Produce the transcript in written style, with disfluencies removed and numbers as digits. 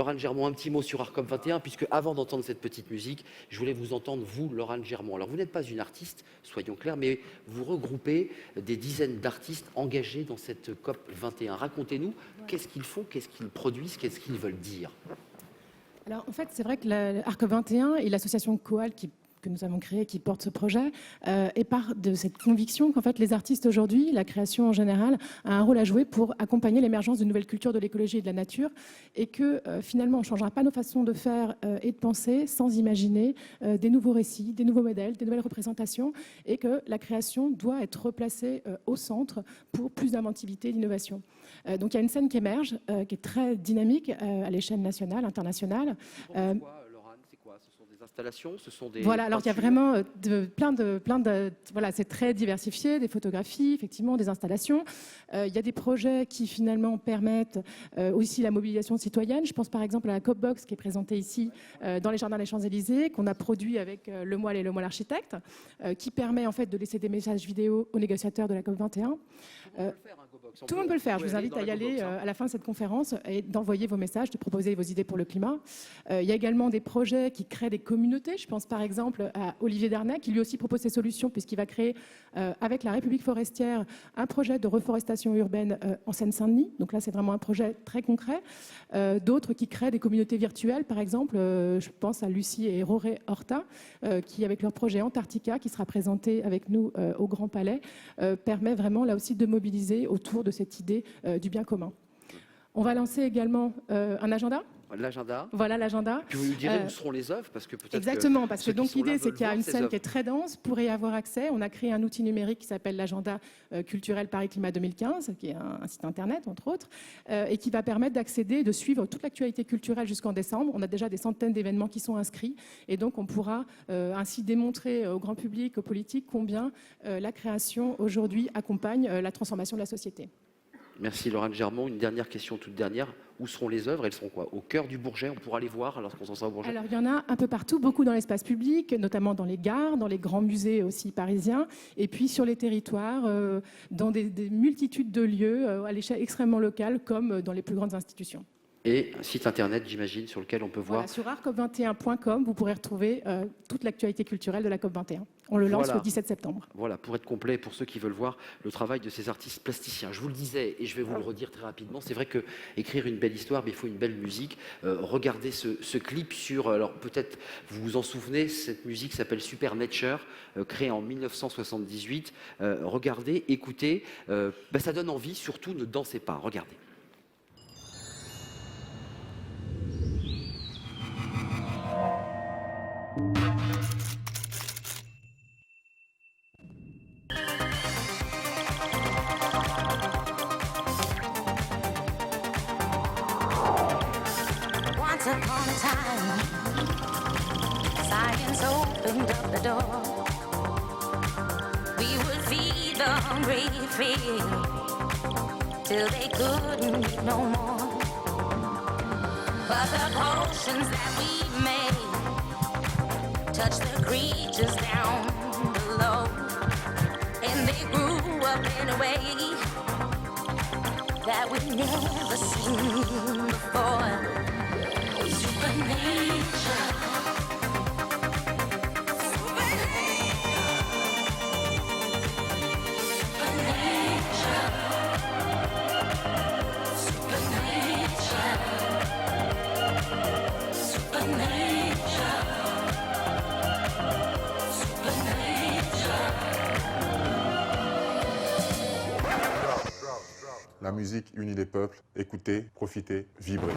Laurent Germont, un petit mot sur Arcom 21, puisque avant d'entendre cette petite musique, je voulais vous entendre, vous, Laurent Germont. Alors, vous n'êtes pas une artiste, soyons clairs, mais vous regroupez des dizaines d'artistes engagés dans cette COP 21. Racontez-nous, qu'est-ce qu'ils font, qu'est-ce qu'ils produisent, qu'est-ce qu'ils veulent dire? Alors, en fait, c'est vrai que l'Arcom 21 et l'association Coal que nous avons créée, qui porte ce projet, est part de cette conviction qu'en fait les artistes aujourd'hui, la création en général, a un rôle à jouer pour accompagner l'émergence de nouvelles cultures de l'écologie et de la nature, et que finalement on ne changera pas nos façons de faire et de penser sans imaginer des nouveaux récits, des nouveaux modèles, des nouvelles représentations, et que la création doit être replacée au centre pour plus d'inventivité et d'innovation. Donc il y a une scène qui émerge, qui est très dynamique à l'échelle nationale, internationale. Installations, ce sont des voilà, alors il y a peintures. vraiment plein de voilà, c'est très diversifié, des photographies, effectivement, des installations. Il y a des projets qui finalement permettent aussi la mobilisation citoyenne. Je pense par exemple à la COP-Box qui est présentée ici dans les jardins des Champs-Élysées, qu'on a produit avec Le Moile et Le Moile Architecte, qui permet en fait de laisser des messages vidéo aux négociateurs de la COP 21. Tout le monde peut le faire. Je vous invite à y aller à la fin de cette conférence et d'envoyer vos messages, de proposer vos idées pour le climat. Il y a également des projets qui créent des communautés. Je pense par exemple à Olivier Darnay, qui lui aussi propose ses solutions, puisqu'il va créer avec la République forestière un projet de reforestation urbaine en Seine-Saint-Denis. Donc là, c'est vraiment un projet très concret. D'autres qui créent des communautés virtuelles. Par exemple, je pense à Lucie et Roré Horta, qui, avec leur projet Antarctica, qui sera présenté avec nous au Grand Palais, permet vraiment là aussi de mobiliser autour de cette idée du bien commun. On va lancer également un agenda. L'agenda. Voilà l'agenda. Puis vous nous direz où seront les œuvres, parce que peut-être. Exactement, parce que donc l'idée c'est qu'il y a une scène qui est œuvres. très dense pour y avoir accès. On a créé un outil numérique qui s'appelle l'agenda culturel Paris Climat 2015, qui est un site internet entre autres, et qui va permettre d'accéder et de suivre toute l'actualité culturelle jusqu'en décembre. On a déjà des centaines d'événements qui sont inscrits, et donc on pourra ainsi démontrer au grand public, aux politiques, combien la création aujourd'hui accompagne la transformation de la société. Merci Laurent Germont. Une dernière question, toute dernière. Où seront les œuvres? Elles seront quoi? Au cœur du Bourget? On pourra les voir lorsqu'on s'en sera au Bourget? Alors il y en a un peu partout, beaucoup dans l'espace public, notamment dans les gares, dans les grands musées aussi parisiens, et puis sur les territoires, dans des multitudes de lieux à l'échelle extrêmement locale, comme dans les plus grandes institutions. Et un site internet, j'imagine, sur lequel on peut voir. Voilà, sur arcop21.com, vous pourrez retrouver toute l'actualité culturelle de la COP21. On le lance le 17 septembre. Voilà, pour être complet, pour ceux qui veulent voir le travail de ces artistes plasticiens. Je vous le disais, et je vais vous le redire très rapidement, c'est vrai que écrire une belle histoire, mais il faut une belle musique. Regardez ce clip sur, alors peut-être vous vous en souvenez, cette musique s'appelle Supernature, créée en 1978. Regardez, écoutez, ça donne envie, surtout ne dansez pas, regardez. Once upon a time, science opened up the door. We would feed the hungry fear till they couldn't eat no more. But the potions that we made touched the creatures down below, and they grew up in a way that we've never seen before. Supernature. La musique unit les peuples. Écoutez, profitez, vibrez.